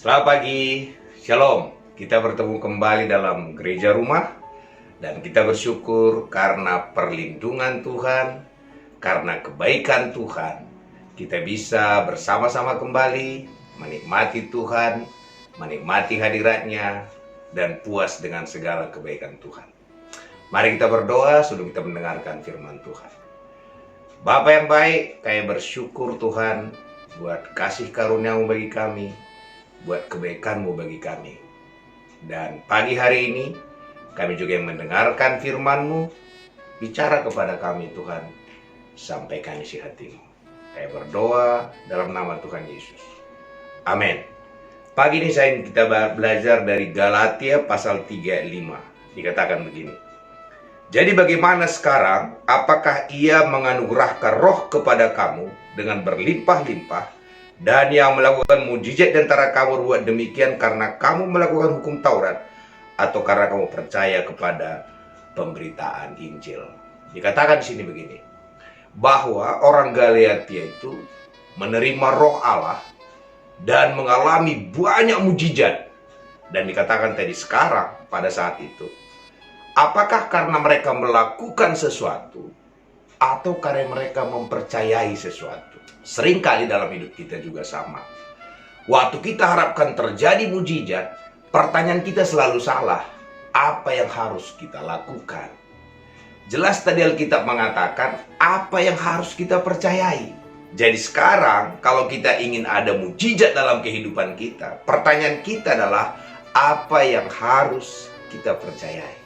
Selamat pagi, Shalom. Kita bertemu kembali dalam gereja rumah dan kita bersyukur karena perlindungan Tuhan, karena kebaikan Tuhan. Kita bisa bersama-sama kembali menikmati Tuhan, menikmati hadiratnya, dan puas dengan segala kebaikan Tuhan. Mari kita berdoa sebelum kita mendengarkan firman Tuhan. Bapa yang baik, kami bersyukur Tuhan buat kasih karunia-Mu bagi kami, buat kebaikan-Mu bagi kami. Dan pagi hari ini kami juga yang mendengarkan firman-Mu, bicara kepada kami Tuhan, sampaikan isi hati-Mu. Kami berdoa dalam nama Tuhan Yesus. Amin. Pagi ini kita belajar dari Galatia pasal 3:5. Dikatakan begini. Jadi bagaimana sekarang? Apakah Ia menganugerahkan roh kepada kamu dengan berlimpah-limpah, dan yang melakukan mujizat di antara kamu buat demikian karena kamu melakukan hukum Taurat, atau karena kamu percaya kepada pemberitaan Injil? Dikatakan di sini begini, bahwa orang Galatia itu menerima roh Allah dan mengalami banyak mujizat. Dan dikatakan tadi sekarang pada saat itu, apakah karena mereka melakukan sesuatu atau karena mereka mempercayai sesuatu? Seringkali dalam hidup kita juga sama. Waktu kita harapkan terjadi mujizat, pertanyaan kita selalu salah. Apa yang harus kita lakukan? Jelas tadi Alkitab mengatakan apa yang harus kita percayai. Jadi sekarang kalau kita ingin ada mujizat dalam kehidupan kita, pertanyaan kita adalah apa yang harus kita percayai,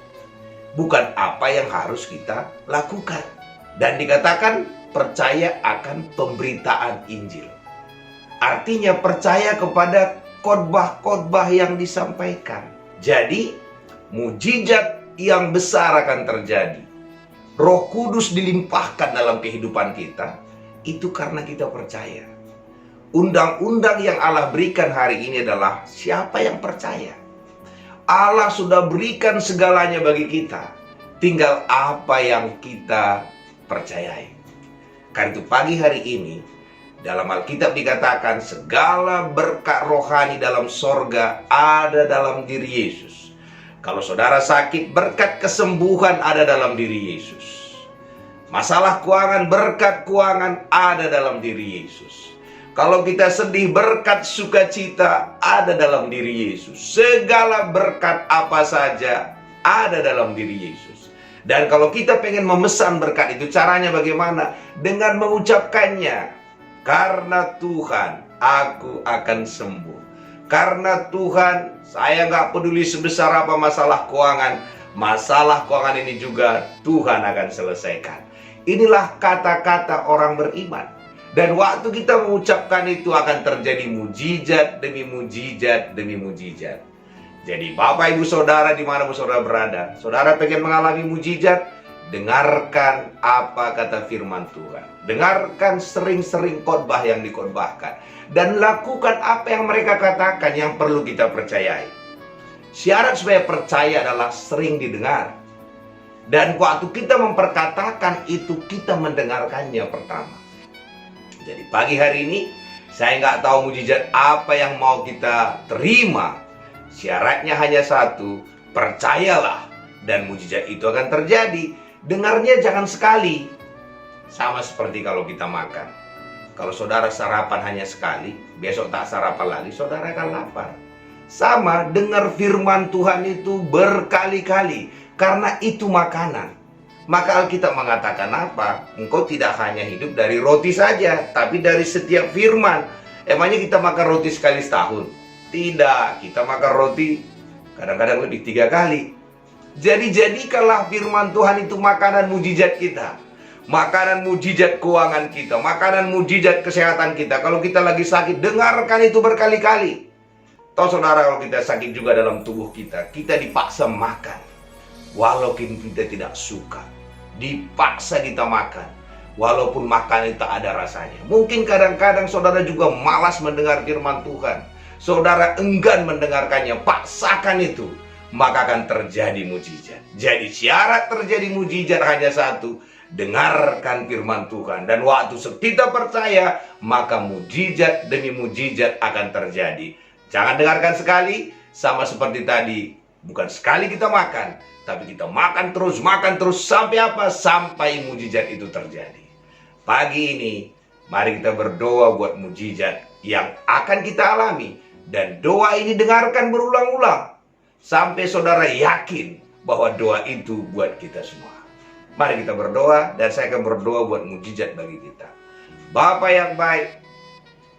bukan apa yang harus kita lakukan. Dan dikatakan percaya akan pemberitaan Injil. Artinya percaya kepada khotbah-khotbah yang disampaikan. Jadi mujizat yang besar akan terjadi. Roh Kudus dilimpahkan dalam kehidupan kita, itu karena kita percaya. Undang-undang yang Allah berikan hari ini adalah siapa yang percaya. Allah sudah berikan segalanya bagi kita. Tinggal apa yang kita percayai. Karena itu pagi hari ini dalam Alkitab dikatakan segala berkat rohani dalam sorga ada dalam diri Yesus. Kalau saudara sakit, berkat kesembuhan ada dalam diri Yesus. Masalah keuangan, berkat keuangan ada dalam diri Yesus. Kalau kita sedih, berkat sukacita ada dalam diri Yesus. Segala berkat apa saja ada dalam diri Yesus. Dan kalau kita pengen memesan berkat itu, caranya bagaimana? Dengan mengucapkannya. Karena Tuhan, aku akan sembuh. Karena Tuhan, saya nggak peduli sebesar apa masalah keuangan. Masalah keuangan ini juga Tuhan akan selesaikan. Inilah kata-kata orang beriman. Dan waktu kita mengucapkan itu akan terjadi mujizat demi mujizat demi mujizat. Jadi Bapak Ibu Saudara dimanapun saudara berada, saudara pengen mengalami mujizat, dengarkan apa kata firman Tuhan. Dengarkan sering-sering khotbah yang dikhotbahkan. Dan lakukan apa yang mereka katakan yang perlu kita percayai. Syarat supaya percaya adalah sering didengar. Dan waktu kita memperkatakan itu, kita mendengarkannya pertama. Jadi pagi hari ini, saya nggak tahu mujizat apa yang mau kita terima. Syaratnya hanya satu, percayalah dan mujizat itu akan terjadi. Dengarnya jangan sekali. Sama seperti kalau kita makan. Kalau saudara sarapan hanya sekali, besok tak sarapan lagi, saudara akan lapar. Sama, dengar firman Tuhan itu berkali-kali, karena itu makanan. Maka Alkitab mengatakan apa? Engkau tidak hanya hidup dari roti saja, tapi dari setiap firman. Emangnya kita makan roti sekali setahun? Tidak, kita makan roti kadang-kadang lebih 3 kali. Jadi jadikanlah firman Tuhan itu makanan mujizat kita. Makanan mujizat keuangan kita, makanan mujizat kesehatan kita. Kalau kita lagi sakit, dengarkan itu berkali-kali. Tahu saudara, kalau kita sakit juga dalam tubuh kita, kita dipaksa makan. Walaupun kita tidak suka, dipaksa kita makan. Walaupun makan itu tak ada rasanya. Mungkin kadang-kadang saudara juga malas mendengar firman Tuhan. Saudara enggan mendengarkannya, paksakan itu, maka akan terjadi mujizat. Jadi syarat terjadi mujizat hanya satu, dengarkan firman Tuhan. Dan waktu kita percaya, maka mujizat demi mujizat akan terjadi. Jangan dengarkan sekali, sama seperti tadi. Bukan sekali kita makan, tapi kita makan terus sampai apa? Sampai mujizat itu terjadi. Pagi ini, mari kita berdoa buat mujizat yang akan kita alami. Dan doa ini dengarkan berulang-ulang. Sampai saudara yakin bahwa doa itu buat kita semua. Mari kita berdoa, dan saya akan berdoa buat mujizat bagi kita. Bapa yang baik,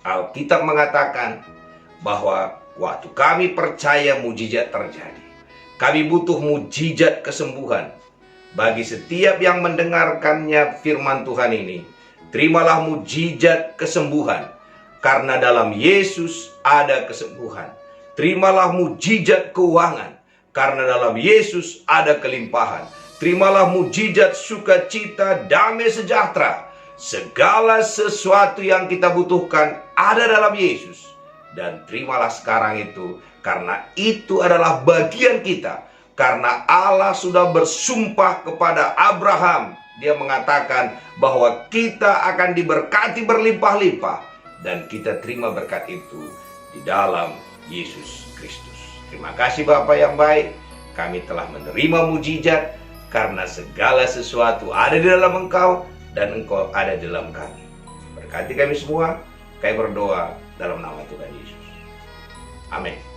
Alkitab mengatakan bahwa waktu kami percaya mujizat terjadi. Kami butuh mujizat kesembuhan. Bagi setiap yang mendengarkannya firman Tuhan ini, terimalah mujizat kesembuhan. Karena dalam Yesus ada kesembuhan. Terimalah mujizat keuangan. Karena dalam Yesus ada kelimpahan. Terimalah mujizat sukacita, damai sejahtera. Segala sesuatu yang kita butuhkan ada dalam Yesus. Dan terimalah sekarang itu, karena itu adalah bagian kita. Karena Allah sudah bersumpah kepada Abraham. Dia mengatakan bahwa kita akan diberkati berlimpah-limpah. Dan kita terima berkat itu di dalam Yesus Kristus. Terima kasih Bapa yang baik. Kami telah menerima mujizat karena segala sesuatu ada di dalam Engkau dan Engkau ada di dalam kami. Berkati kami semua. Kami berdoa dalam nama Tuhan Yesus. Amin.